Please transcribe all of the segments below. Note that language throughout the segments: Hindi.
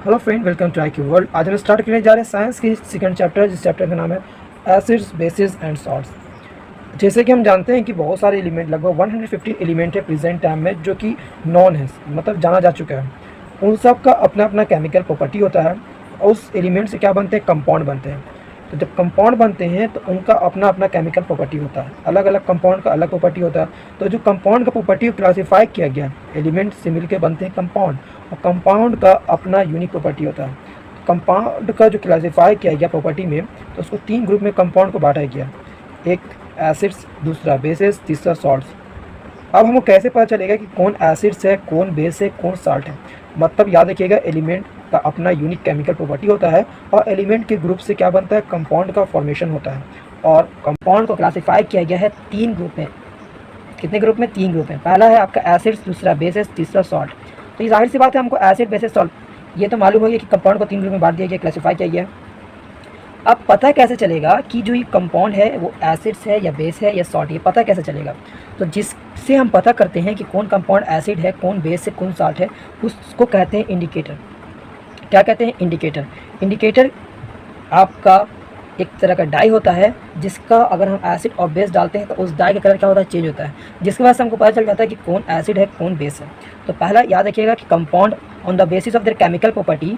Hello friend, welcome to IQ world. आज हम स्टार्ट करने जा रहे हैं साइंस की सेकंड चैप्टर, जिस चैप्टर का नाम है एसिड्स, बेसिस एंड सॉल्ट्स। जैसे कि हम जानते हैं कि बहुत सारे एलिमेंट, लगभग 150 एलिमेंट है प्रेजेंट टाइम में, जो कि नॉन है, मतलब जाना जा चुका है। उन सब का अपना अपना केमिकल प्रॉपर्टी होता है और उस एलिमेंट से क्या बनते हैं, कंपाउंड बनते हैं। तो जब कंपाउंड बनते हैं तो उनका अपना अपना केमिकल प्रॉपर्टी होता है, अलग अलग कंपाउंड का अलग प्रॉपर्टी होता है। तो जो कंपाउंड का प्रॉपर्टी क्लासीफाई किया गया, एलिमेंट से मिलकर बनते हैं कंपाउंड, और कंपाउंड का अपना यूनिक प्रॉपर्टी होता है। कंपाउंड का जो क्लासीफाई किया गया प्रॉपर्टी में, तो उसको 3 ग्रुप में कंपाउंड को बांटा गया, एक एसिड्स, दूसरा बेसिस, तीसरा सॉल्ट्स। अब हमको कैसे पता चलेगा कि कौन एसिड्स है, कौन बेस है, कौन साल्ट है? मतलब याद रखिएगा, एलिमेंट का अपना यूनिक केमिकल प्रॉपर्टी होता है और एलिमेंट के ग्रुप से क्या बनता है, कंपाउंड का फॉर्मेशन होता है। और कंपाउंड को क्लासीफाई किया गया है 3 ग्रुप में। कितने ग्रुप में? 3 ग्रुप में। पहला है आपका एसिड्स, दूसरा बेसिस, तीसरा सॉल्ट। तो ये जाहिर सी बात है, हमको एसिड, बेसिस, सॉल्ट ये तो मालूम हो गया कि कंपाउंड को 3 ग्रुप में बांट दिया गया, क्लासीफाई किया गया। अब पता कैसे चलेगा कि जो ये कंपाउंड है वो एसिड्स है या बेस है या सॉल्ट, ये पता कैसे चलेगा? तो जिससे हम पता करते हैं कि कौन कंपाउंड एसिड है, कौन बेस है, कौन सॉल्ट है, उसको कहते हैं इंडिकेटर। क्या कहते हैं? इंडिकेटर। इंडिकेटर आपका एक तरह का डाई होता है, जिसका अगर हम एसिड और बेस डालते हैं तो उस डाई का कलर क्या होता है, चेंज होता है, जिसके वजह से हमको पता चल जाता है कि कौन एसिड है, कौन बेस है। तो पहला याद रखिएगा कि compound on the basis of their chemical property,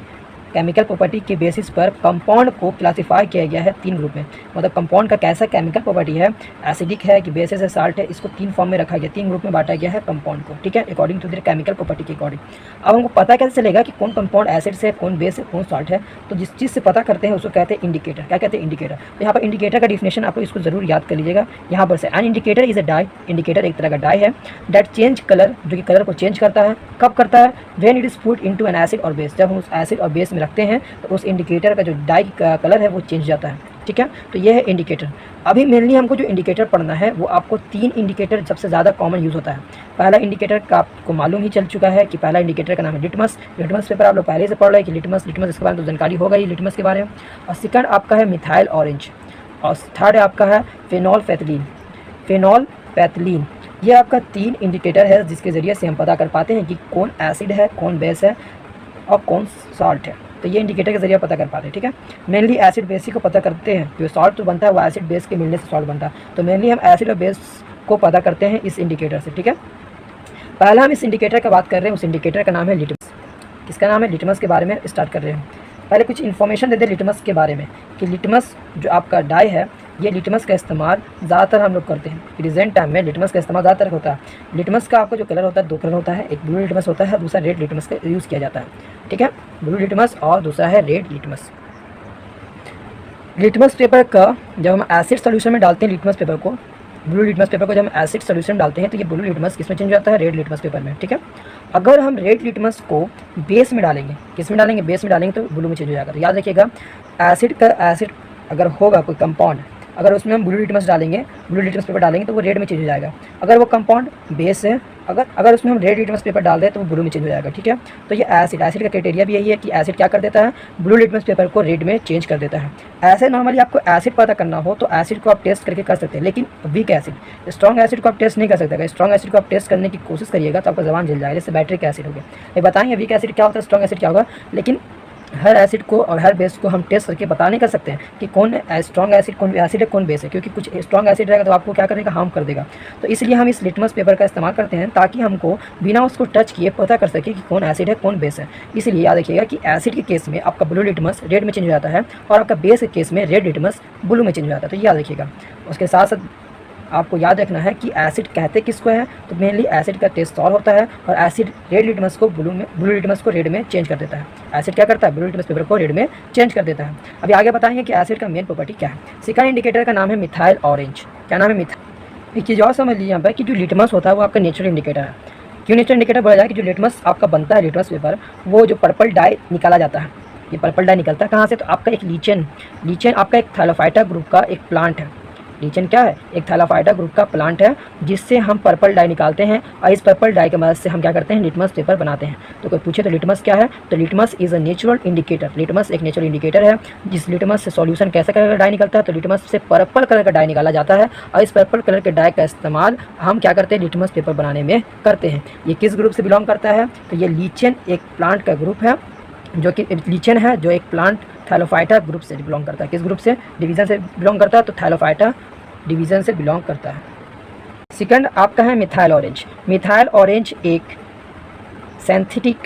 chemical property के बेसिस पर कंपाउंड को क्लासीफाई किया गया है 3 ग्रुप में। मतलब कंपाउंड का कैसा केमिकल प्रॉपर्टी है, एसिडिक है कि बेसिस है, साल्ट है, इसको 3 फॉर्म में रखा गया, 3 ग्रुप में बांटा गया है कंपाउंड को, ठीक है, according to their chemical property के अकॉर्डिंग। अब हमको पता कैसे चलेगा कि कौन कंपाउंड एसिड से, कौन बेस है, कौन सॉल्ट है? तो जिस चीज़ से पता करते हैं उसको कहते हैं इंडिकेटर। क्या कहते हैं? इंडिकेटर। तो यहाँ पर इंडिकेटर का डिफिनेशन आप लोग इसको जरूर याद कर लीजिएगा। यहाँ पर से an indicator is a dye, indicator एक तरह का डाई है, दैट चेंज कलर, जो कि कलर को चेंज करता है। कब करता है? When it is put into an acid और बेस, जब हम उस एसिड और बेस में रखते हैं तो उस इंडिकेटर का जो डाई का कलर है वो चेंज जाता है, ठीक है। तो ये है इंडिकेटर। अभी मेनली हमको जो इंडिकेटर पढ़ना है वो आपको 3 इंडिकेटर सबसे ज़्यादा कॉमन यूज़ होता है। पहला इंडिकेटर का आपको मालूम ही चल चुका है कि पहला इंडिकेटर का नाम है लिटमस। लिटमस पेपर आप लोग पहले से पढ़ रहे हैं कि लिटमस, इसके बारे में तो जानकारी होगा ही लिटमस के बारे में। और सेकंड आपका है मिथाइल ऑरेंज, और थर्ड आपका है फेनॉल पैथिलीन। फेनॉल पैथिलीन ये आपका 3 इंडिकेटर है जिसके ज़रिए से हम पता कर पाते हैं कि कौन एसिड है, कौन बेस है और कौन सॉल्ट है। तो ये इंडिकेटर के जरिए पता कर पाते हैं, ठीक है। मेनली एसिड बेस को पता करते हैं, जो सॉल्ट तो बनता है वो एसिड बेस के मिलने से सॉल्ट बनता है। तो मेनली हम एसिड और बेस को पता करते हैं इस इंडिकेटर से, ठीक है। पहला हम इस इंडिकेटर का बात कर रहे हैं, उस इंडिकेटर का नाम है लिटमस। किसका नाम है? लिटमस के बारे में स्टार्ट कर रहे हैं। पहले कुछ इन्फॉर्मेशन दे दें लिटमस के बारे में कि लिटमस जो आपका डाई है, ये लिटमस का इस्तेमाल ज़्यादातर हम लोग करते हैं। प्रेजेंट टाइम में लिटमस का इस्तेमाल ज़्यादातर होता है। लिटमस का आपका जो कलर होता है, 2 कलर होता है, एक ब्लू लिटमस होता है, दूसरा रेड लिटमस का यूज़ किया जाता है, ठीक है। ब्लू लिटमस और दूसरा है रेड लिटमस। लिटमस पेपर का जब हम एसिड सोल्यूशन में डालते हैं लिटमस पेपर को, ब्लू लिटमस पेपर को जब हम एसिड सोल्यूशन डालते हैं तो ये ब्लू लिटमस किस में चेंज होता है? रेड लिटमस पेपर में, ठीक है। अगर हम रेड लिटमस को बेस में डालेंगे, किस में डालेंगे? बेस में डालेंगे तो ब्लू में चेंज हो जाएगा। तो याद रखिएगा, एसिड अगर होगा कोई कंपाउंड, अगर उसमें हम ब्लू लिटमस डालेंगे, ब्लू लिटमस पेपर डालेंगे तो वो रेड में चेंज हो जाएगा। अगर वो कंपाउंड बेस है, अगर उसमें हम रेड लिटमस पेपर डाल दें तो वो ब्लू में चेंज हो जाएगा, ठीक है। तो ये एसिड का क्राइटेरिया भी यही है कि एसिड क्या कर देता है? ब्लू लिटमस पेपर को रेड में चेंज कर देता है। ऐसे नॉर्मली आपको एसिड पता करना हो तो एसिड को आप टेस्ट करके कर सकते हैं, लेकिन वीक एसिड, स्ट्रॉन्ग एसिड को आप टेस्ट नहीं कर सकते। अगर स्ट्रॉन्ग एसिड को आप टेस्ट करने की कोशिश करिएगा तो आपका जबान जल जाएगा, जैसे बैटरी का एसिड हो गया। ये बताएंगे वीक एसिड क्या होता है, स्ट्रॉन्ग एसिड क्या होगा, लेकिन हर एसिड को और हर बेस को हम टेस्ट करके पता नहीं कर सकते हैं कि कौन स्ट्रॉन्ग एसिड, कौन एसिड है, कौन बेस है, क्योंकि कुछ स्ट्रॉन्ग एसिड रहेगा तो आपको क्या करेगा, हार्म कर देगा। तो इसलिए हम इस लिटमस पेपर का इस्तेमाल करते हैं ताकि हमको बिना उसको टच किए पता कर सके कि कौन एसिड है, कौन बेस है। इसलिए याद रखिएगा कि एसिड के केस में आपका ब्लू लिटमस रेड में चेंज हो जाता है और आपका बेस के केस में रेड लिटमस ब्लू में चेंज हो जाता है। तो याद रखिएगा। उसके साथ साथ आपको याद रखना है कि एसिड कहते किसको है, तो मेनली एसिड का टेस्ट और होता है और एसिड रेड लिटमस को ब्लू लिटमस को रेड में चेंज कर देता है। एसिड क्या करता है? ब्लू लिटमस पेपर को रेड में चेंज कर देता है। अभी आगे बताएंगे कि एसिड का मेन प्रॉपर्टी क्या है। सेकंड इंडिकेटर का नाम है मिथाइल ऑरेंज। क्या नाम है? मिथाइल। एक चीज़ और समझ लीजिए यहाँ पर कि जो लिटमस होता है वो आपका नेचुरल इंडिकेटर है। क्यों नेचुरल इंडिकेटर बोला जाए कि जो लिटमस आपका बनता है, लिटमस पेपर, वो जो पर्पल डाई निकाला जाता है, ये पर्पल डाई निकलता है कहाँ से? तो आपका एक लीचेन आपका एक थैलोफाइटा ग्रुप का एक प्लांट है। लीचेन क्या है? एक थैलाफाइटा ग्रुप का प्लांट है जिससे हम पर्पल डाई निकालते हैं और इस पर्पल डाई की मदद से हम क्या करते हैं? लिटमस पेपर बनाते हैं। तो कोई पूछे तो लिटमस क्या है? तो litmus is a natural indicator. Litmus एक नेचुरल इंडिकेटर है। जिस लिटमस से सॉल्यूशन कैसा कलर का डाई निकलता है? तो लिटमस से पर्पल कलर का डाई निकाला जाता है और इस पर्पल कलर के डाई का इस्तेमाल हम क्या करते हैं? लिटमस पेपर बनाने में करते हैं। ये किस ग्रुप से बिलोंग करता है? तो ये लीचेन एक प्लांट का ग्रुप है जो कि लीचेन है, जो एक प्लांट थैलोफाइटा ग्रुप से बिलोंग करता है। किस ग्रुप से, डिवीज़न से बिलोंग करता है, तो थैलोफाइटा डिवीज़न से बिलोंग करता है। सेकंड आपका है मिथाइल ऑरेंज। मिथाइल ऑरेंज एक सिंथेटिक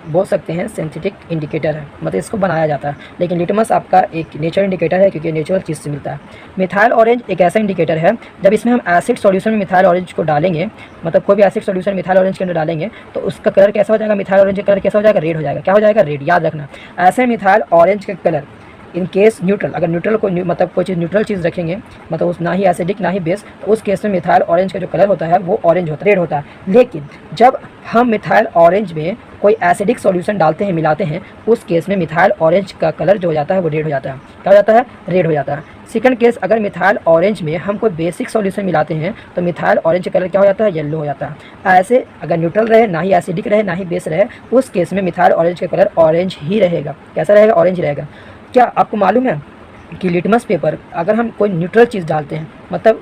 बोल सकते हैं, सिंथेटिक इंडिकेटर है, मतलब इसको बनाया जाता है, लेकिन लिटमस आपका एक नेचुरल इंडिकेटर है क्योंकि नेचुरल चीज़ से मिलता है। मिथाइल ऑरेंज एक ऐसा इंडिकेटर है जब इसमें हम एसिड सॉल्यूशन में मिथाइल ऑरेंज को डालेंगे, मतलब कोई भी एसिड सॉल्यूशन मिथाइल ऑरेंज के अंदर डालेंगे तो उसका कलर कैसा हो जाएगा, मिथाइल ऑरेंज का कलर कैसा हो जाएगा, रेड हो जाएगा। क्या हो जाएगा, रेड। याद रखना, ऐसे मिथाइल ऑरेंज का कलर इन केस न्यूट्रल, अगर न्यूट्रल को मतलब कोई चीज़ न्यूट्रल चीज़ रखेंगे, मतलब उस ना ही एसिडिक ना ही बेस, तो उस केस में मिथाइल ऑरेंज का जो कलर होता है वो ऑरेंज होता है, रेड होता है। लेकिन जब हम मिथाइल ऑरेंज में कोई एसिडिक सॉल्यूशन डालते हैं, मिलाते हैं, उस केस में मिथाइल ऑरेंज का कलर जो हो जाता है वो रेड हो जाता है। क्या हो जाता है, रेड हो जाता है। सेकंड केस, अगर मिथाइल ऑरेंज में हम कोई बेसिक सॉल्यूशन मिलाते हैं तो मिथाइल ऑरेंज का कलर क्या हो जाता है, येलो हो जाता है। ऐसे अगर न्यूट्रल रहे, ना ही एसिडिक रहे ना ही बेस रहे, उस केस में मिथाइल ऑरेंज का कलर ऑरेंज ही रहेगा। कैसा रहेगा, ऑरेंज रहेगा। क्या आपको मालूम है कि लिटमस पेपर अगर हम कोई न्यूट्रल चीज़ डालते हैं, मतलब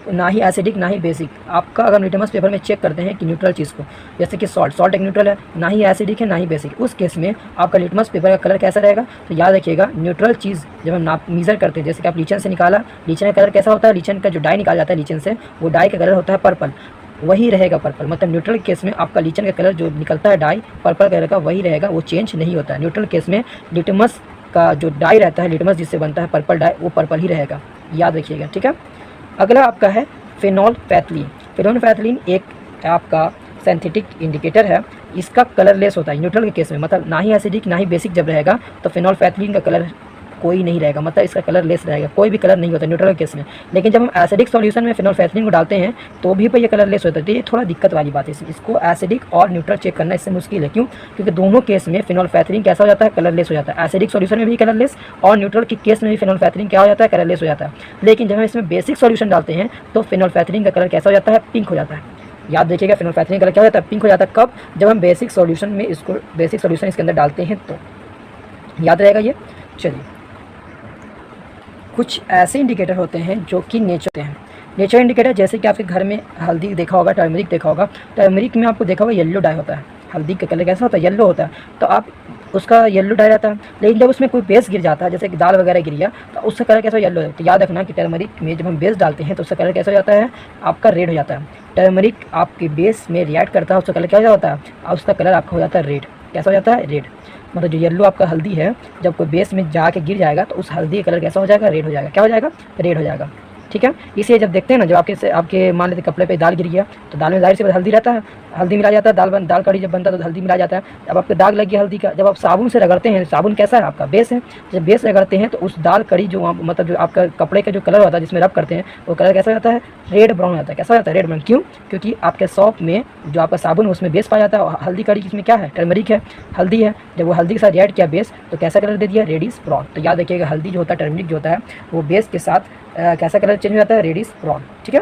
ना ही एसिडिक ना ही बेसिक, आपका अगर लिटमस पेपर में चेक करते हैं कि न्यूट्रल चीज़ को, जैसे कि सॉल्ट एक न्यूट्रल है, ना ही एसिडिक है ना ही बेसिक, उस केस में आपका लिटमस पेपर का कलर कैसा रहेगा, तो याद रखिएगा न्यूट्रल चीज़ जब हम नाप मीज़र करते हैं, जैसे कि आप लीचन से निकाला, लीचन का कलर कैसा होता है, लीचन का जो डाई निकाला जाता है लीचन से, वो डाई का कलर होता है पर्पल, वही रहेगा पर्पल। मतलब न्यूट्रल केस में आपका लीचन का कलर जो निकलता है डाई पर्पल कलर का, वही रहेगा, वो चेंज नहीं होता है। न्यूट्रल केस में लिटमस का जो डाई रहता है, लिटमस जिससे बनता है पर्पल डाई, वो पर्पल ही रहेगा, याद रखिएगा, ठीक है। अगला आपका है फेनोल्फेथलीन। फेनोल्फेथलीन एक आपका सिंथेटिक इंडिकेटर है, इसका कलरलेस होता है न्यूट्रल के केस में, मतलब ना ही एसिडिक ना ही बेसिक जब रहेगा तो फेनोल्फेथलीन का कलर कोई नहीं रहेगा, मतलब इसका कलर लेस रहेगा, कोई भी कलर नहीं होता न्यूट्रल केस में। लेकिन जब हम एसिडिक सॉल्यूशन में फेनोल्फेथलीन को डालते हैं तो भी पर ये कलर लेस होता है, तो ये थोड़ा दिक्कत वाली बात है। इसको एसिडिक और न्यूट्रल चेक करना इससे मुश्किल है। क्यों? क्योंकि दोनों केस में फेनोल्फेथलीन कैसा हो जाता है, कलरलेस हो जाता है। एसिडिक सॉल्यूशन में भी कलरलेस और न्यूट्रल के केस में भी फेनोल्फेथलीन क्या हो जाता है, कलरलेस हो जाता है। लेकिन जब हम इसमें बेसिक सॉल्यूशन डालते हैं तो फेनोल्फेथलीन का कलर कैसा हो जाता है, पिंक हो जाता है। याद देखिएगा, फेनोल्फेथलीन कलर क्या हो जाता है, पिंक हो जाता है। कब? जब हम बेसिक सॉल्यूशन में बेसिक सॉल्यूशन इसके अंदर डालते हैं तो याद रहेगा ये। चलिए, कुछ ऐसे इंडिकेटर होते हैं जो कि नेचर हैं। नेचर इंडिकेटर जैसे कि आपके घर में हल्दी देखा होगा, टर्मरिक देखा होगा, टर्मरिक में आपको देखा होगा येलो डाई होता है, हल्दी का कलर कैसा होता है, येलो होता है, तो आप उसका येलो डाई रहता है। लेकिन जब उसमें कोई बेस गिर जाता है, जैसे कि दाल वगैरह गिर गया, तो उसका कलर कैसा येलो है। तो याद रखना कि टर्मरिक में जब हम बेस डालते हैं तो उसका कलर कैसा हो जाता है, आपका रेड हो जाता है। टर्मरिक आपके बेस में रिएक्ट करता है, उसका कलर क्या होता है, और उसका कलर आपका हो जाता है रेड। कैसा हो जाता है, रेड। मतलब जो येलो आपका हल्दी है, जब कोई बेस में जाके गिर जाएगा तो उस हल्दी का कलर कैसा हो जाएगा, रेड हो जाएगा। क्या हो जाएगा, रेड हो जाएगा, ठीक है। इसलिए जब देखते हैं ना, जब आपके मान लेते कपड़े पे दाल गिर गया तो दाल में जाहिर सी बात हल्दी रहता है, हल्दी मिला जाता है, दाल कड़ी जब बनता है तो हल्दी मिला जाता है। अब आपको दाग लग गया हल्दी का, जब आप साबुन से रगड़ते हैं, साबुन कैसा है आपका, बेस है, जब बेस रगड़ते हैं तो उस दाल कड़ी जो मतलब जो आपका कपड़े का जो कलर होता है जिसमें रब करते हैं, वो कलर कैसा हो जाता है, रेड ब्राउन हो जाता है। कैसा हो जाता है, रेड ब्राउन। क्यों? क्योंकि आपके सॉप में जो आपका साबुन है उसमें बेस पाया जाता है, और हल्दी कड़ी इसमें क्या है, टर्मरिक है, हल्दी है। जब वो हल्दी के साथ रिएक्ट किया बेस तो कैसा कलर दे दिया, रेडिश ब्राउन। तो याद रखिएगा, हल्दी जो होता है, टर्मरिक जो होता है, वो बेस के साथ कैसा कलर चेंज हो जाता है, रेडिश ब्राउन, ठीक है।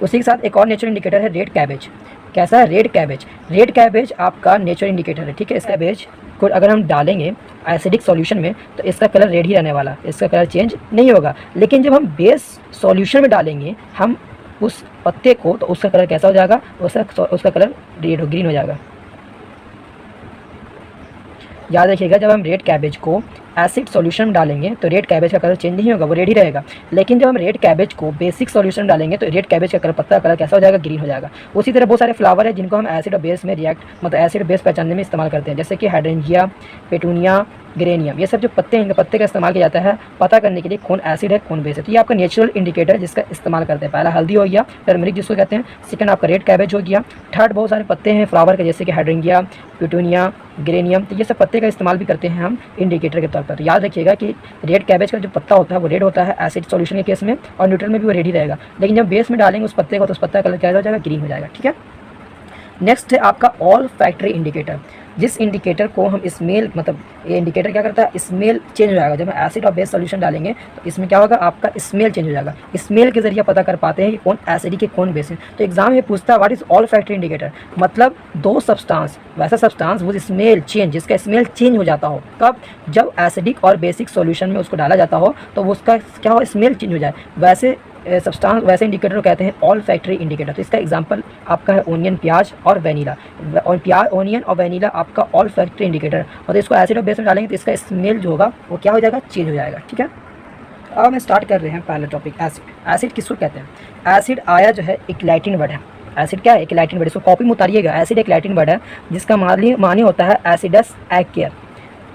उसी के साथ एक और नेचर इंडिकेटर है रेड कैबेज। कैसा है, रेड कैबेज। रेड कैबेज आपका नेचर इंडिकेटर है, ठीक है। इस कैबेज को अगर हम डालेंगे एसिडिक सॉल्यूशन में तो इसका कलर रेड ही रहने वाला, इसका कलर चेंज नहीं होगा। लेकिन जब हम बेस सॉल्यूशन में डालेंगे हम उस पत्ते को, तो उसका कलर कैसा हो जाएगा, उसका कलर रेड ग्रीन हो जाएगा। याद रखिएगा, जब हम रेड कैबेज को एसिड सॉल्यूशन में डालेंगे तो रेड कैबेज का कलर चेंज नहीं होगा, वो रेड ही रहेगा। लेकिन जब हम रेड कैबेज को बेसिक सॉल्यूशन में डालेंगे तो रेड कैबेज का कलर, पत्ता का कलर कैसा हो जाएगा, ग्रीन हो जाएगा। उसी तरह बहुत सारे फ्लावर है जिनको हम एसिड और बेस में रिएक्ट, मतलब एसिड और बेस पहचानने में इस्तेमाल करते हैं, जैसे कि हाइड्रेंजिया, पेटूनिया, ग्रेनियम। ये सब जो पत्ते हैं, इनके पत्ते का इस्तेमाल किया जाता है पता करने के लिए कौन एसिड है कौन बेस है। तो ये आपका नेचुरल इंडिकेटर जिसका इस्तेमाल करते हैं। पहला हल्दी हो गया, टर्मरिक जिसको कहते हैं। सेकंड आपका रेड कैबेज हो गया। थर्ड बहुत सारे पत्ते हैं फ्लावर के, जैसे कि हाइड्रेंजिया, पेटूनिया, ग्रेनियम। तो ये सब पत्ते का इस्तेमाल भी करते हैं हम इंडिकेटर के तौर पर। तो याद रखिएगा कि रेड कैबेज का जो पत्ता होता है वो रेड होता है एसिड सॉल्यूशन के केस में, और न्यूट्रल में भी वो रेड ही रहेगा। लेकिन जब बेस में डालेंगे उस पत्ते को तो उस पत्ता का कलर क्या हो जाएगा, ग्रीन हो जाएगा, ठीक है। नेक्स्ट है आपका ऑल फैक्ट्री इंडिकेटर। जिस इंडिकेटर को हम स्मेल, मतलब ये इंडिकेटर क्या करता है, स्मेल चेंज हो जाएगा। जब हम एसिड और बेस सॉल्यूशन डालेंगे तो इसमें क्या होगा, आपका स्मेल चेंज हो जाएगा। स्मेल के जरिए पता कर पाते हैं कि कौन एसिडिक है कौन बेस है। तो एग्जाम में पूछता है what is all factory indicator, मतलब दो सब्सटेंस, वैसा सब्सटेंस वो स्मेल चेंज, जिसका स्मेल चेंज हो जाता हो। कब? जब एसिडिक और बेसिक सॉल्यूशन में उसको डाला जाता हो तो वो उसका क्या हो, स्मेल चेंज हो जाए। वैसे सब्सटेंस वैसे इंडिकेटर को कहते हैं ऑल फैक्ट्री इंडिकेटर। तो इसका एग्जांपल आपका है ओनियन, प्याज और वेनिला। और प्याज, ओनियन और वेनिला आपका ऑल फैक्ट्री इंडिकेटर। और तो इसको एसिड और बेस में डालेंगे तो इसका स्मेल जो होगा वो क्या हो जाएगा, चेंज हो जाएगा। ठीक है, अब हम स्टार्ट कर रहे हैं पहला टॉपिक, एसिड। एसिड किसको कहते हैं? एसिड आया जो है एक लैटिन वर्ड है। एसिड क्या है? एक लैटिन वर्ड, इसको कॉपी में उतारिएगा। एसिड एक लैटिन वर्ड है जिसका मानी होता है एसिडस एक्केयर।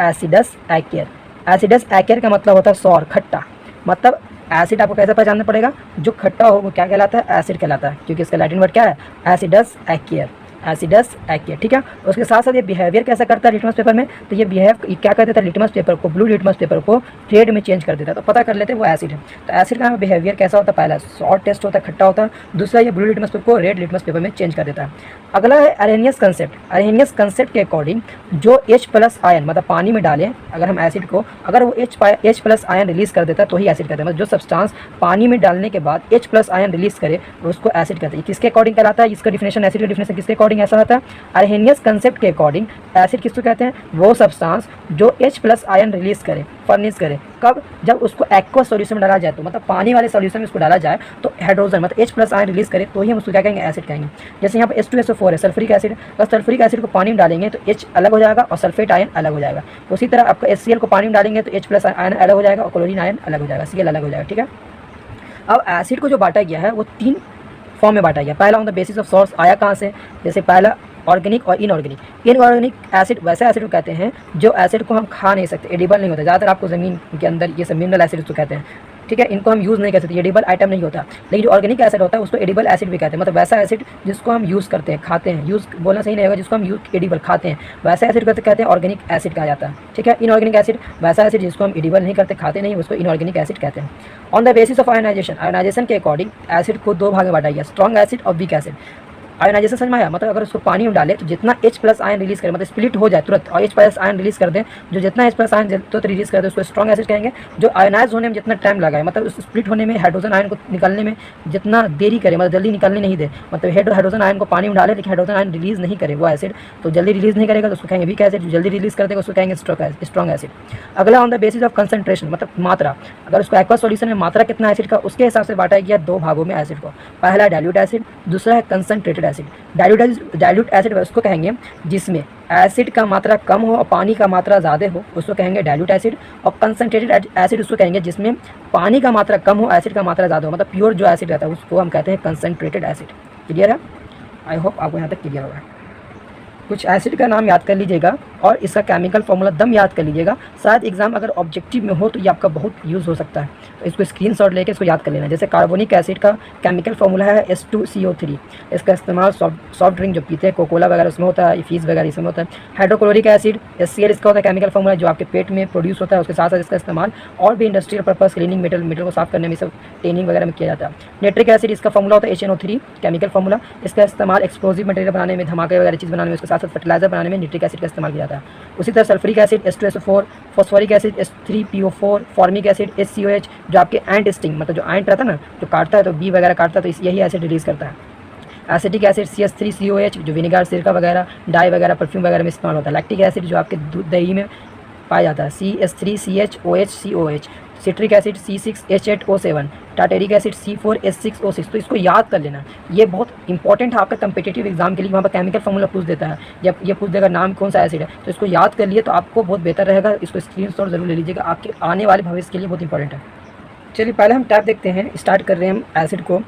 एसिडस एक्केयर, एसिडस एक्केयर का मतलब होता है सौर, खट्टा। मतलब एसिड आपको कैसे पहचानना पड़ेगा? जो खट्टा हो वो क्या कहलाता है? एसिड कहलाता है, क्योंकि इसका लैटिन वर्ड क्या है? एसिडस एक्केयर। एसिडस एक्केयर। ठीक है, उसके साथ साथ ये बिहेवियर कैसा करता है लिटमस पेपर में? तो ये क्या कर देता है? लिटमस पेपर को, ब्लू लिटमस पेपर को रेड में चेंज कर देता है। तो पता कर लेते हैं वो एसिड है। तो एसिड का बिहेवियर कैसा होता है? पहला सॉर टेस्ट होता है, खट्टा होता है। दूसरा ये ब्लू लिटमस पेपर को रेड लिटमस पेपर में चेंज कर देता है। अगला है अरेनियस कंसेप्ट। अरेनियस कंसेप्ट के अकॉर्डिंग जो H+ आयन मतलब पानी में डालें अगर हम एसिड को, अगर वो H+ आयन रिलीज कर देता है तो ही एसिड कहते हैं। मतलब जो सब्सटेंस पानी में डालने के बाद H+ आयन रिलीज करे उसको एसिड कहते हैं। किसके अकॉर्डिंग कहलाता है? इसका डिफिनेशन, एसिड का डिफिनेशन किसके अकॉर्डिंग ऐसा होता है? अरहेनियस कंसेप्ट के अकॉर्डिंग एसिड किसको कहते हैं? वो सब्सटेंस जो H+ आयन रिलीज करे, फर्निश करे। कब? जब उसको एक्वा सॉल्यूशन में डाला जाए, तो मतलब पानी वाले सॉल्यूशन में उसको डाला जाए तो हाइड्रोजन मतलब H+ आयन रिलीज करे तो ही हम उसको क्या कहेंगे? एसिड कहेंगे। जैसे यहाँ पर H2SO4 है, सल्फ्यूरिक एसिड। अगर सल्फ्यूरिक एसिड को पानी में डालेंगे तो H अलग हो जाएगा और सल्फेट आयन अलग हो जाएगा। उसी तरह आपका HCl को पानी में डालेंगे तो H+ आयन अलग हो जाएगा और क्लोरीन आयन अलग हो जाएगा, Cl अलग हो जाएगा। ठीक है, अब एसिड को जो बांटा गया है वो 3 फॉर्म में बांटा गया। पहला on the basis of source, आया कहाँ से? जैसे पहला ऑर्गेनिक और इनऑर्गेनिक। इनऑर्गेनिक एसिड वैसे एसिड को कहते हैं जो एसिड को हम खा नहीं सकते, एडिबल नहीं होता। ज़्यादातर आपको ज़मीन के अंदर ये सब मिनरल एसिड उसको कहते हैं। ठीक है, इनको हम यूज़ नहीं कर सकते, एडिबल आइटम नहीं होता। लेकिन जो ऑर्गेनिक एसिड होता है उसको एडिबल एसिड भी कहते हैं। मतलब वैसा एसिड जिसको हम यूज़ करते हैं, खाते हैं, यूज़ बोलना सही नहीं होगा, जिसको हम यूज एडिबल खाते हैं वैसा एसिड कहते हैं ऑर्गेनिक एसिड कहा जाता है। ठीक है, इनऑर्गेनिक एसिड वैसा एसिड जिसको हम एडिबल नहीं करते, खाते नहीं, उसको इनऑर्गेनिक एसिड कहते हैं। On the basis of ionisation, ionisation के अकॉर्डिंग एसिड को 2 भाग में बांटा गया, स्ट्रॉन्ग एसिड और वीक एसिड। आयोनाइजेशन समझ में आया? मतलब अगर उसको पानी में डाले तो जितना H+ आयन रिलीज करे, मतलब स्प्लिट हो जाए तुरंत और H+ आयन रिलीज कर दे, जो जितना H+ आयन तुरंत रिलीज कर दे उसको स्ट्रॉन्ग एसिड कहेंगे। जो आयोनाइज होने में जितना टाइम लगाए, मतलब उस स्प्लिट होने में हाइड्रोजन आयन को निकलने में जितना देरी करे, मतलब जल्दी निकलने नहीं दे, मतलब हाइड्रोजन आयन को पानी में डाले लेकिन हाइड्रोजन आयन रिलीज नहीं करे वो एसिड, तो जल्दी रिलीज नहीं करेगा तो उसको कहेंगे वीक एसिड। जो जल्दी रिलीज कर देगा उसको कहेंगे स्ट्रॉन्ग एसिड। अगला on the basis of concentration, मतलब मात्रा। अगर उसको एक्वा सॉल्यूशन में मात्रा कितना एसिड का, उसके हिसाब से बांटा गया 2 भागों में एसिड को। पहला डाइल्यूट एसिड, दूसरा है कंसंट्रेटेड एसिड। डाइल्यूट एसिड उसको कहेंगे जिसमें एसिड का मात्रा कम हो और पानी का मात्रा ज़्यादा हो, उसको कहेंगे डाइल्यूट एसिड। और कंसंट्रेटेड एसिड उसको कहेंगे जिसमें पानी का मात्रा कम हो, एसिड का मात्रा ज़्यादा हो, मतलब प्योर जो एसिड रहता है उसको हम कहते हैं कंसंट्रेटेड एसिड। क्लियर है? आई होप आपको यहाँ तक क्लियर होगा। कुछ एसिड का नाम याद कर लीजिएगा और इसका केमिकल फॉर्मूला दम याद कर लीजिएगा। शायद एग्जाम अगर ऑब्जेक्टिव में हो तो ये आपका बहुत यूज़ हो सकता है, तो इसको स्क्रीनशॉट लेके इसको याद कर लेना। जैसे कार्बोनिक एसिड का केमिकल फॉर्मूला है H2CO3। इसका इस्तेमाल सॉफ्ट ड्रिंक जो पीते हैं, कोकोला वगैरह उसमें होता है, फीस वगैरह इसमें होता है। हाइड्रोक्लोरिक एसिड HCl इसका होता है केमिकल फॉर्मूला, जो आपके पेट में प्रोड्यूस होता है। उसके साथ साथ इसका इस्तेमाल और भी इंडस्ट्रियल पर्पस, क्लीनिंग मेटल को साफ करने में, सब टेनिंग वगैरह में किया जाता है। नाइट्रिक एसिड इसका फॉर्मूला होता है HNO3 केमिकल फॉर्मूला। इसका इस्तेमाल एक्सप्लोजिव मटेरियल बनाने में, धमाके वगैरह चीज़ बनाने में, उसके साथ साथ फर्टिलाइजर बनाने में नाइट्रिक एसिड का इस्तेमाल किया जाता है। उसी तरह sulphuric acid H2SO4, phosphoric acid H3PO4, formic acid HCOH, जो आपके एंट स्टिंग मतलब जो एंट रहता है ना, जो काटता है तो बी वगैरह काटता है तो यही एसिड रिलीज करता है। एसिटिक एसिड CH3COH, जो विनेगर, सिरका वगैरह, डाई वगैरह, परफ्यूम वगैरह में इस्तेमाल होता है। लैक्टिक एसिड जो आपके दूध दही में पाया जाता है CH3CHOH। Citric acid C6H8O7, tartaric acid C4H6O6। तो इसको याद कर लेना, ये बहुत इंपॉर्टेंट है आपका कंपिटिटिव एग्जाम के लिए। वहाँ पर केमिकल फॉर्मूला पूछ देता है, या ये पूछ देगा नाम कौन सा एसिड है, तो इसको याद कर लिए तो आपको बहुत बेहतर रहेगा। इसको स्क्रीनशॉट जरूर ले लीजिएगा, आपके आने वाले भविष्य के लिए बहुत इंपॉर्टेंट है। चलिए पहले हम टाइप देखते हैं, स्टार्ट कर रहे हैं हम एसिड को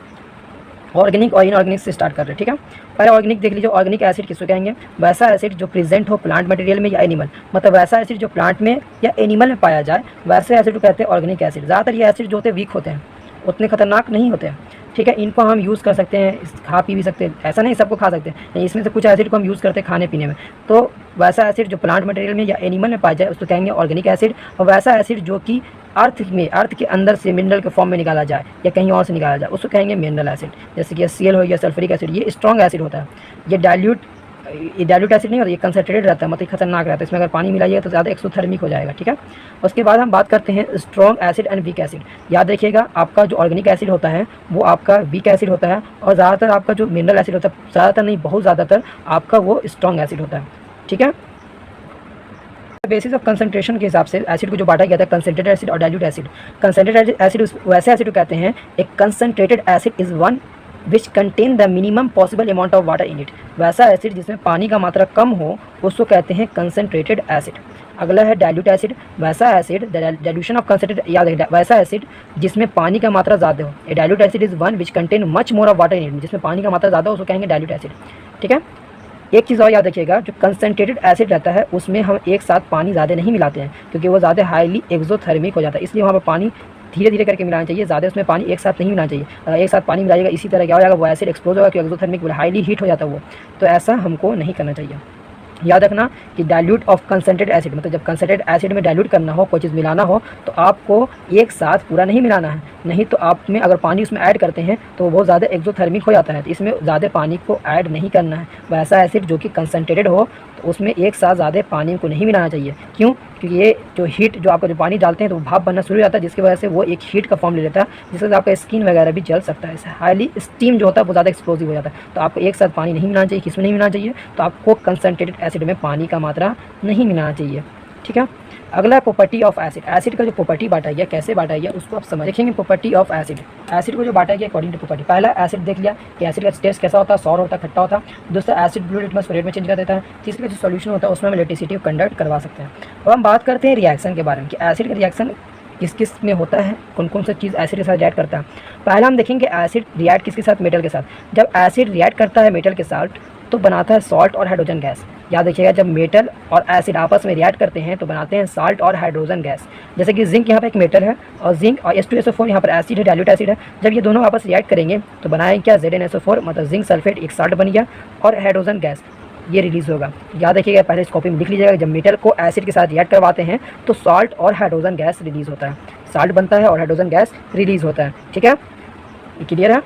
ऑर्गेनिक और इनऑर्गेनिक से स्टार्ट कर रहे हैं। ठीक है, पहले ऑर्गेनिक देख लीजिए। ऑर्गेनिक एसिड किसको कहेंगे? वैसा एसिड जो प्रेजेंट हो प्लांट मटेरियल में या एनिमल, मतलब वैसा एसिड जो प्लांट में या एनिमल में पाया जाए, वैसे एसिड को कहते हैं ऑर्गेनिक एसिड। ज़्यादातर ये एसिड जो होते हैं वीक होते हैं, उतने खतरनाक नहीं होते हैं। ठीक है, इनको हम यूज़ कर सकते हैं, खा पी भी सकते हैं, ऐसा नहीं सबको खा सकते हैं, इसमें से कुछ एसिड को हम यूज़ करते हैं खाने पीने में। तो वैसा एसिड जो प्लांट मटेरियल में या एनिमल में पाया जाए उसको कहेंगे ऑर्गेनिक एसिड। और वैसा एसिड जो कि अर्थ के अंदर से मिनरल के फॉर्म में निकाला जाए या कहीं और से निकाला जाए उसको कहेंगे मिनरल एसिड। जैसे कि HCl हो या सल्फ्यूरिक एसिड, ये स्ट्रॉन्ग एसिड होता है। ये डाइल्यूट एसिड नहीं होता, ये कंसंट्रेटेड रहता है, मतलब खतरनाक रहता है। इसमें अगर पानी मिलाइएगा तो ज़्यादा एक्सोथर्मिक हो जाएगा। ठीक है, उसके बाद हम बात करते हैं strong acid and weak acid. याद रखिएगा, आपका जो ऑर्गेनिक एसिड होता है वो आपका वीक एसिड होता है, और ज़्यादातर आपका जो मिनरल एसिड होता है, ज़्यादातर नहीं बहुत ज़्यादातर आपका वो स्ट्रॉन्ग एसिड होता है। ठीक है, बेसिस ऑफ कंसंट्रेशन के हिसाब से एसिड को जो बांटा गया था कंसंट्रेटेड एसिड और डाइल्यूट एसिड। कंसंट्रेटेड एसिड वैसे एसिड को कहते हैं, एक concentrated acid is one which contain the minimum possible amount of water in it. वैसा एसिड जिसमें पानी का मात्रा कम हो उसको कहते हैं कंसंट्रेटेड एसिड। अगला है डाइल्यूट एसिड। वैसा एसिड डाइल्यूशन ऑफ कंसंट्रेटेड, याद रखिए वैसा एसिड जिसमें पानी का मात्रा ज़्यादा हो। A dilute acid is one which contain much more of water in it. जिसमें पानी का मात्रा ज़्यादा हो उसको कहेंगे डाइल्यूट एसिड। ठीक है, एक चीज़ और याद रखिएगा, जो कंसंट्रेटेड एसिड रहता है उसमें हम एक साथ पानी ज़्यादा नहीं मिलाते हैं क्योंकि वो ज़्यादा हाईली एक्सोथर्मिक हो जाता है, इसलिए वहाँ पर पानी धीरे धीरे करके मिलाना चाहिए, ज़्यादा उसमें पानी एक साथ नहीं मिलाना चाहिए। अगर एक साथ पानी मिलाइएगा इसी तरह क्या हो जाएगा, वो एसिड एक्सप्लोज होगा क्योंकि एक्सोथर्मिक हाईली हीट हो जाता है वो, तो ऐसा हमको नहीं करना चाहिए। याद रखना कि डाइल्यूट ऑफ कंसंट्रेटेड एसिड, मतलब जब कंसंट्रेटेड एसिड में डाइल्यूट करना हो, कोई चीज़ मिलाना हो तो आपको एक साथ पूरा नहीं मिलाना है, नहीं तो आप में अगर पानी उसमें ऐड करते हैं तो वो ज़्यादा एक्सोथर्मिक हो जाता है, तो इसमें ज़्यादा पानी को ऐड नहीं करना है। वैसा एसिड जो कि कंसंट्रेटेड हो तो उसमें एक साथ ज़्यादा पानी को नहीं मिलाना चाहिए। क्यों? क्योंकि ये जो हीट जो आपका जो पानी डालते हैं तो भाप बनना शुरू हो जाता है, जिसकी वजह से वो एक हीट का फॉर्म ले लेता है, जिससे आपका स्किन वगैरह भी जल सकता है। हाईली स्टीम जो होता है वो ज़्यादा एक्सप्लोसिव हो जाता है, तो आपको एक साथ पानी नहीं मिलाना चाहिए। किसमें नहीं मिलाना चाहिए? तो आपको कंसंट्रेटेड एसिड में पानी का मात्रा नहीं मिलाना चाहिए। ठीक है, अगला प्रॉपर्टी ऑफ एसिड। एसिड का जो प्रॉपर्टी बांटा गया, कैसे बांटा गया उसको आप समझ देखेंगे। प्रॉपर्टी ऑफ एसिड, एसिड को जो बांटा गया अकॉर्डिंग टू प्रॉपर्टी। पहला एसिड देख लिया कि एसिड का टेस्ट कैसा होता है, सॉर होता है, खट्टा होता है। दूसरा एसिड ब्लू लिटमस रेट में चेंज कर देता है। तीसरा जो सॉल्यूशन होता है उसमें हम इलेक्ट्रिसिटी को कंडक्ट करवा सकते हैं। अब हम बात करते हैं रिएक्शन के बारे में कि एसिड का रिएक्शन किस किस में होता है, कौन कौन सा चीज़ एसिड के साथ रिएक्ट करता है। पहला हम देखेंगे एसिड रिएक्ट किसके साथ, मेटल के साथ। जब एसिड रिएक्ट करता है मेटल के साथ तो बनाता है सॉल्ट और हाइड्रोजन गैस। याद रखिएगा, जब मेटल और एसिड आपस में रिएक्ट करते हैं तो बनाते हैं साल्ट और हाइड्रोजन गैस। जैसे कि जिंक यहाँ पे एक मेटल है और जिंक और H2SO4 यहाँ पर एसिड है, डाइल्यूट एसिड है। जब ये दोनों आपस रिएक्ट करेंगे तो बनाएंगे क्या, ZnSO4, मतलब जिंक सल्फेट एक साल्ट बन गया और हाइड्रोजन गैस ये रिलीज़ होगा। याद रखिएगा, पहले इस कॉपी में लिख लीजिएगा, जब मेटल को एसिड के साथ रिएक्ट करवाते हैं तो साल्ट और हाइड्रोजन गैस रिलीज़ होता है। साल्ट बनता है और हाइड्रोजन गैस रिलीज़ होता है। ठीक है, ये क्लियर है।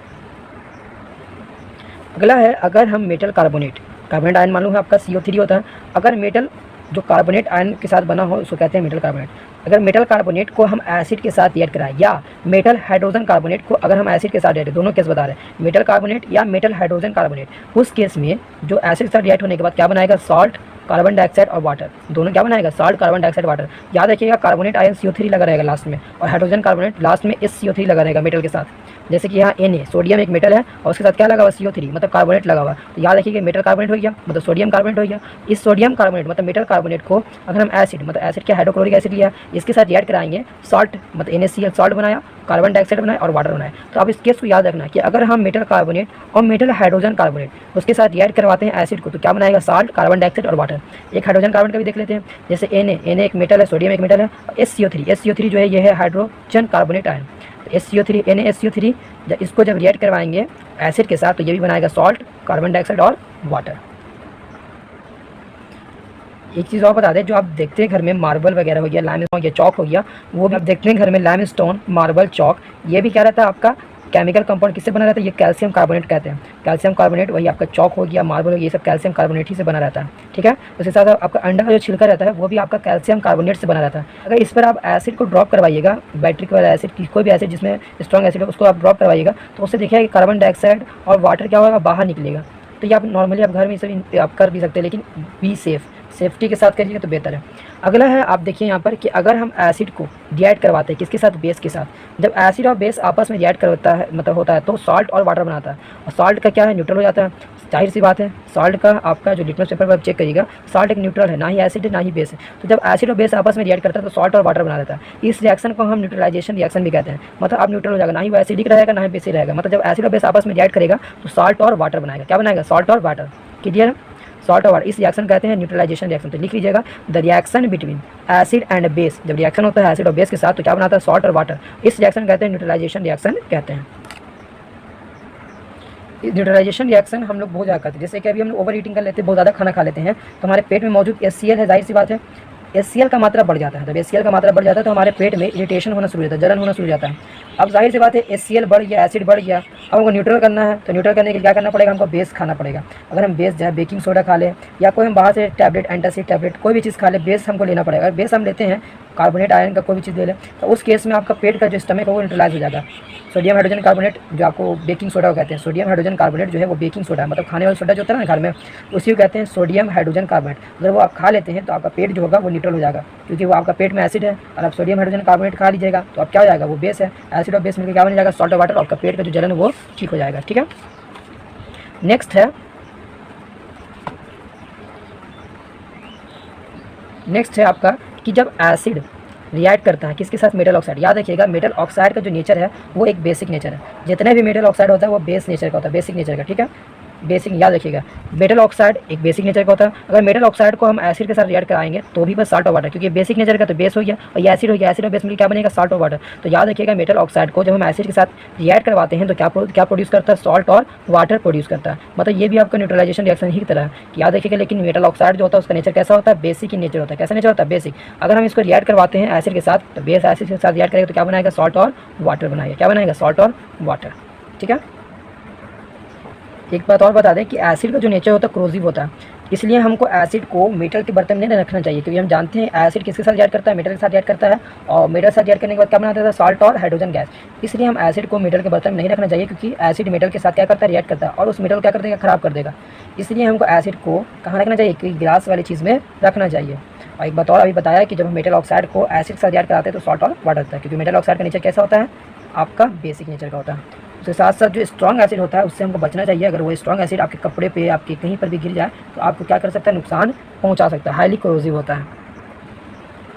अगला है, अगर हम मेटल कार्बोनेट आयन मालूम है आपका CO3 होता है। अगर मेटल जो कार्बोनेट आयन के साथ बना हो उसको कहते हैं मेटल कार्बोनेट। अगर मेटल कार्बोनेट को हम एसिड के साथ रिएक्ट कराएं या मेटल हाइड्रोजन कार्बोनेट को अगर हम एसिड के साथ रिएक्ट, दोनों केस बता रहे हैं, मेटल कार्बोनेट या मेटल हाइड्रोजन कार्बोनेट, उस केस में जो एसिड के साथ रिएक्ट होने के बाद क्या बनाएगा, सॉल्ट, कार्बन डाइऑक्साइड और वाटर। दोनों क्या बनाएगा, सॉल्ट, कार्बन डाइऑक्साइड, वाटर। याद रखिएगा, कार्बोनेट आयन CO3 लगा रहेगा लास्ट में और हाइड्रोजन कार्बोनेट लास्ट में SCO3 लगा रहेगा मेटल के साथ। जैसे कि यहाँ Na सोडियम एक मेटल है और उसके साथ क्या लगा हुआ, CO3 मतलब कार्बोनेट लगा हुआ। तो याद रखिए मेटल कार्बोनेट हो गया मतलब सोडियम कार्बोनेट हो गया। इस सोडियम कार्बोनेट मतलब मेटल कार्बोनेट को अगर हम एसिड मतलब एसिड क्या हाइड्रोक्लोरिक एसिड लिया, इसके साथ रिएक्ट कराएंगे, सॉल्ट मतलब NaCl सॉल्ट बनाया, कार्बन डाइऑक्साइड बनाया और वाटर बनाया। तो आप इस केस को याद रखना कि अगर हम मेटल कार्बोनेट और मेटल हाइड्रोजन कार्बोनेट उसके साथ रिएक्ट करवाते हैं एसिड को तो क्या बनाएगा, सॉल्ट, कार्बन डाइऑक्साइड और वाटर। एक हाइड्रोजन कार्बन का भी देख लेते हैं, जैसे Na एक मेटल है, सोडियम एक मेटल है, SCO3 जो है ये है hydrogen carbonate ion. SCO3 NaSCO3 जब इसको जब रिएक्ट करवाएंगे एसिड के साथ तो ये भी बनाएगा सॉल्ट, कार्बन डाइऑक्साइड और वाटर। एक चीज़ और बता दें, जो आप देखते हैं घर में मार्बल वगैरह हो गया, लाइमस्टोन हो गया, चौक हो गया, वो भी आप देखते हैं घर में लाइमस्टोन, मार्बल, चौक, ये भी क्या रहता है आपका केमिकल कंपाउंड किससे बना रहता है, ये कैल्शियम कार्बोनेट कहते हैं। कैल्शियम कार्बोनेट वही आपका चौक हो गया, मार्बल हो गया, ये सब कैल्शियम कार्बोनेट ही से बना रहता है। ठीक है, उसके साथ आपका अंडा का जो छिलका रहता है वो भी आपका कैल्शियम कार्बोनेट से बना रहता है। अगर इस पर आप एसिड को ड्रॉप करवाइएगा, बैट्रिक वाला एसिड, कोई भी एसिड जिसमें स्ट्रॉन्ग एसिड है उसको आप ड्रॉप करवाइएगा तो उससे देखिएगा कि कार्बन डाइऑक्साइड और वाटर क्या होगा, बाहर निकलेगा। तो ये आप नॉर्मली आप घर में सब आप कर भी सकते हैं, लेकिन बी सेफ्टी के साथ करिएगा तो बेहतर है। अगला है, आप देखिए यहाँ पर कि अगर हम एसिड को रिएक्ट करवाते हैं किसके साथ, बेस के साथ। जब एसिड और बेस आपस में रिएक्ट करता है मतलब होता है तो सॉल्ट और वाटर बनाता है और सॉल्ट का क्या है, न्यूट्रल हो जाता है। जाहिर सी बात है, सॉल्ट का आपका जो लिटमस पेपर पर आप चेक करिएगा, सॉल्ट एक न्यूट्रल है, ना ही एसिड है ना ही बेस है। तो जब एसिड और बेस आपस में रिएक्ट करता है तो सॉल्ट और वाटर बना देता है। इस रिएक्शन को हम न्यूट्रलाइजेशन रिएक्शन भी कहते हैं। मतलब आप न्यूट्रल हो जाएगा, ना ही वो एसिडिक रहेगा ना ही बेसिक रहेगा। मतलब जब एसिड और बेस आपस में रिएक्ट करेगा तो सॉल्ट और वाटर बनाएगा। क्या बनाएगा, सॉल्ट और वाटर। क्लियर है, सॉल्ट और वाटर, इस रिएक्शन कहते हैं न्यूट्रलाइजेशन रिएक्शन। तो लिख लीजिएगा, the reaction between acid and base, जब रिएक्शन होता है एसिड और बेस के साथ तो क्या बनाता है, सॉल्ट और वाटर। इस रिएक्शन कहते हैं न्यूट्रलाइजेशन रिएक्शन कहते हैं। न्यूट्रलाइजेशन रिएक्शन हम लोग बहुत ज़्यादा करते हैं, जैसे कि अभी हम लोग ओवर ईटिंग कर लेते हैं, बहुत ज़्यादा खाना खा लेते हैं तो हमारे पेट में मौजूद HCl है, जाहिर सी बात है HCl का मात्रा बढ़ जाता है। जब HCl का मात्रा बढ़ जाता है तो हमारे पेट में इरिटेशन होना शुरू हो जाता है, जलन होना शुरू हो जाता है। अब जाहिर सी बात है HCl बढ़ गया, एसिड बढ़ गया, अब हमको न्यूट्रल करना है, तो न्यूट्रल करने के लिए क्या करना पड़ेगा, हमको बेस खाना पड़ेगा। अगर हम बेस चाहे बेकिंग सोडा खा लें या कोई हम बाहर से टैबलेट, एंटासिड टैबलेट, कोई भी चीज़ खा लें, बेस हमको लेना पड़ेगा। अगर बेस हम लेते हैं कार्बोनेट आयरन का कोई भी चीज़ ले लें, तो उस केस में आपका पेट का जो स्टमक है वो न्यूट्रलाइज हो जाएगा। सोडियम हाइड्रोजन कार्बोनेट जो आपको बेकिंग सोडा को कहते हैं, सोडियम हाइड्रोजन कार्बोनेट जो है वो बेकिंग सोडा है, मतलब खाने वाला सोडा जो होता है ना घर में, उसी को कहते हैं सोडियम हाइड्रोजन कार्बोनेट। अगर वो आप खा लेते हैं तो आपका पेट जो होगा वो न्यूट्रल हो जाएगा, क्योंकि वो आपका पेट में एसिड है, और आप सोडियम हाइड्रोजन कार्बोनेट खा लीजिएगा तो अब क्या हो जाएगा, वो बेस है, एसिड और बेस मिलकर क्या बन जाएगा, सॉल्ट और वाटर, और आपका पेट का जो जलन है वो ठीक हो जाएगा। ठीक है, नेक्स्ट है आपका कि जब एसिड रिएक्ट करता है किसके साथ, मेटल ऑक्साइड। याद रखिएगा मेटल ऑक्साइड का जो नेचर है वो एक बेसिक नेचर है। जितने भी मेटल ऑक्साइड होता है वो बेस नेचर का होता है, बेसिक नेचर का। ठीक है, बेसिक याद रखिएगा, मेटल ऑक्साइड एक बेसिक नेचर का होता है। अगर मेटल ऑक्साइड को हम एसिड के साथ रिएक्ट कराएंगे तो भी बस साल्ट और वाटर, क्योंकि बेसिक नेचर का तो बेस हो गया और ये एसिड हो गया, एसिड और बेस मिलकर क्या बनेगा, साल्ट और वाटर। तो याद रखिएगा मेटल ऑक्साइड को जब हम एसिड के साथ रिएक्ट करवाते हैं तो क्या प्रोड्यूस करता है, सॉल्ट और वाटर प्रोड्यूस करता है। मतलब ये भी आपका न्यूट्रलाइजेशन रिएक्शन ही की तरह है, याद रखिएगा। लेकिन मेटल ऑक्साइड जो होता है उसका नेचर कैसा होता है, बेसिक ही नेचर होता है। कैसा नेचर होता है, बेसिक। अगर हम इसको रिएक्ट करवाते हैं एसिड के साथ तो बेस एसिड के साथ रिएक्ट करेगा तो क्या बनाएगा, सॉल्ट और वाटर बनाएगा। क्या बनाएगा, सॉल्ट और वाटर। ठीक है, एक बात और बता दें कि एसिड का जो नेचर होता है क्रोजिव होता है, इसलिए हमको एसिड को मेटल के बर्तन में नहीं रखना चाहिए, क्योंकि हम जानते हैं एसिड किसके साथ रिएक्ट करता है, मेटल के साथ रिएक्ट करता है, और मेटल के साथ रिएक्ट करने के बाद क्या बनाता है, सॉल्ट और हाइड्रोजन गैस। इसलिए हम एसिड को मेटल के बर्तन में नहीं रखना चाहिए, क्योंकि एसिड मेटल के साथ क्या करता है, रिएक्ट करता है, और उस मेटल क्या कर देगा, खराब कर देगा। इसलिए हमको एसिड को कहाँ रखना चाहिए, कि गिलास वाली चीज़ में रखना चाहिए। और एक बात और अभी बताया कि जब हम मेटल ऑक्साइड को एसिड के साथ रिएक्ट कराते हैं तो सॉल्ट और वाटर होता है, क्योंकि मेटल ऑक्साइड का नेचर कैसा होता है, आपका बेसिक नेचर का होता है। उसके साथ साथ जो स्ट्रॉन्ग एसिड होता है उससे हमको बचना चाहिए। अगर वो स्ट्रॉन्ग एसिड आपके कपड़े पे, आपके कहीं पर भी गिर जाए तो आपको क्या कर सकता है, नुकसान पहुंचा सकता है, हाईली कोरोसिव होता है।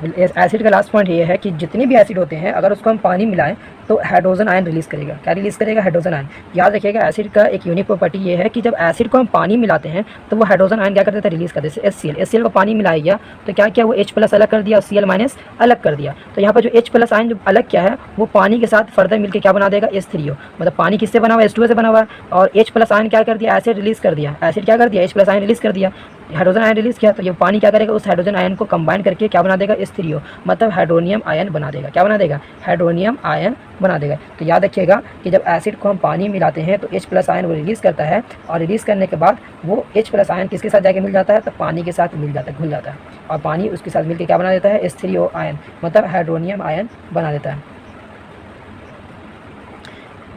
एसिड का लास्ट पॉइंट ये है कि जितने भी एसिड होते हैं अगर उसको हम पानी मिलाएं तो हाइड्रोजन आयन रिलीज़ करेगा। क्या रिलीज़ करेगा, हाइड्रोजन आयन। याद रखिएगा एसिड का एक यूनिक प्रॉपर्टी ये है कि जब एसिड को हम पानी मिलाते हैं तो वो हाइड्रोजन आयन क्या करते हैं, रिलीज़ कर देते हैं। HCl को पानी मिलाया गया तो क्या किया, वो H+ अलग कर दिया और Cl- अलग कर दिया। तो यहाँ पर जो H+ आयन जो अलग किया है वो पानी के साथ फर्दर मिलकर क्या बना देगा, H3O। मतलब पानी किससे बना हुआ है, H2O से बना हुआ है, और H+ आयन क्या कर दिया, एसिड रिलीज़ कर दिया। एसिड क्या कर दिया, H+ आयन रिलीज़ कर दिया, हाइड्रोजन आयन रिलीज़ किया। तो ये पानी क्या करेगा, उस हाइड्रोजन आयन को कंबाइन करके क्या बना देगा, H3O, मतलब हाइड्रोनियम आयन बना देगा। क्या बना देगा, हाइड्रोनियम आयन बना देगा। तो याद रखिएगा कि जब एसिड को हम पानी मिलाते हैं तो H+ आयन वो रिलीज़ करता है, और रिलीज़ करने के बाद वो H+ आयन किसके साथ जाके मिल जाता है, तो पानी के साथ मिल जाता है, घुल जाता है, और पानी उसके साथ मिलकर क्या बना देता है, H3O आयन, मतलब हाइड्रोनियम आयन बना देता है।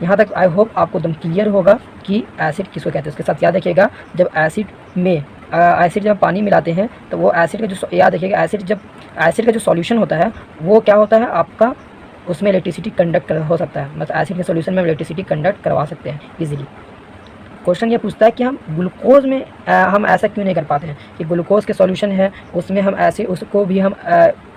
यहाँ तक आई होप आपको एकदम क्लियर होगा कि एसिड किसको कहते हैं। उसके साथ याद रखिएगा जब एसिड जब पानी मिलाते हैं तो वो एसिड का जो, याद रखिएगा एसिड का जो सॉल्यूशन होता है वो क्या होता है आपका, उसमें इलेक्ट्रिसिटी कंडक्ट हो सकता है। मतलब एसिड के सॉल्यूशन में इलेक्ट्रिसिटी कंडक्ट करवा सकते हैं इजीली। क्वेश्चन ये पूछता है कि हम ग्लूकोज में हम ऐसा क्यों नहीं कर पाते हैं, कि ग्लूकोज के सॉल्यूशन है उसमें हम ऐसे उसको भी हम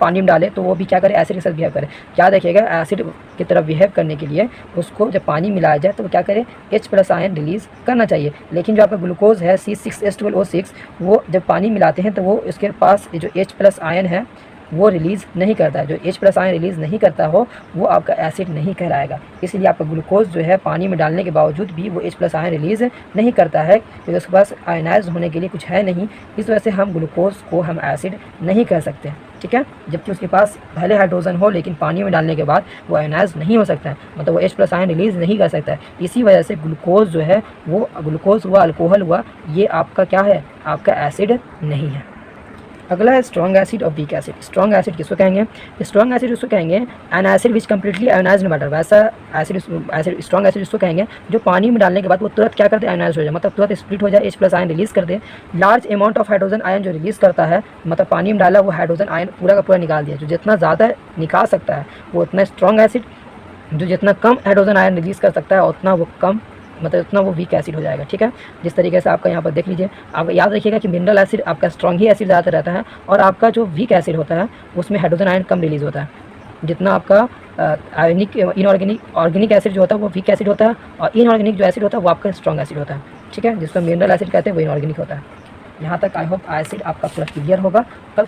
पानी में डालें तो वो भी क्या करें, एसिड के साथ बिहेव करें। क्या देखिएगा एसिड की तरफ बिहेव करने के लिए उसको जब पानी मिलाया जाए तो वो क्या करे, H+ आयन रिलीज़ करना चाहिए। लेकिन जो आपका ग्लूकोज है C6H12O6 वो जब पानी मिलाते हैं तो वो इसके पास जो H+ आयन है वो रिलीज़ नहीं करता है। जो H+ आयन रिलीज़ नहीं करता हो वो आपका एसिड नहीं कहलाएगा। इसलिए आपका ग्लूकोज जो है पानी में डालने के बावजूद भी वो H+ आयन रिलीज़ नहीं करता है, क्योंकि उसके पास आयनाइज होने के लिए कुछ है नहीं। इस वजह से हम ग्लूकोज को हम एसिड नहीं कह सकते, ठीक है। जबकि उसके पास पहले हाइड्रोजन हो लेकिन पानी में डालने के बाद वो आयनाइज नहीं हो सकता है, मतलब वो H+ आयन रिलीज़ नहीं कर सकता है। इसी वजह से ग्लूकोज जो है वो ग्लूकोज हुआ, अल्कोहल हुआ, ये आपका क्या है, आपका एसिड नहीं है। अगला है स्ट्रॉन्ग एसिड और वीक एसिड। स्ट्रॉन्ग एसिड किसको कहेंगे, स्ट्रॉन्ग एसिड उसको कहेंगे N acid which completely ionised matter. वैसा एसिड स्ट्रॉन्ग एसिड उसको कहेंगे जो पानी में डालने के बाद वो तुरंत क्या करते हैं, आयोनाइज हो जाए, मतलब तुरंत स्प्लिट हो जाए, H+ आयन रिलीज़ कर दे। Large amount of hydrogen ion जो रिलीज़ करता है, मतलब पानी में डाला वो हाइड्रोजन आयन पूरा का पूरा निकाल दिया। जो जितना ज़्यादा निकाल सकता है वो उतना स्ट्रॉन्ग एसिड, जो जितना कम हाइड्रोजन आयन रिलीज़ कर सकता है उतना वो कम, मतलब उतना वो वीक एसिड हो जाएगा, ठीक है। जिस तरीके से आपका यहाँ पर देख लीजिए, आप याद रखिएगा कि मिनरल एसिड आपका स्ट्रॉन्ग ही एसिड ज़्यादा रहता है, और आपका जो वीक एसिड होता है उसमें हाइड्रोजन आयन कम रिलीज़ होता है। जितना आपका आयनिक ऑर्गेनिक एसिड जो होता है वो वीक एसिड होता है, और इनऑर्गेनिक जो एसिड होता है वो आपका स्ट्रॉन्ग एसिड होता है, ठीक है। जिसको मिनरल एसिड कहते हैं वो इनऑर्गेनिक होता है। यहाँ तक आई होप एसिड आपका पूरा क्लियर होगा। कल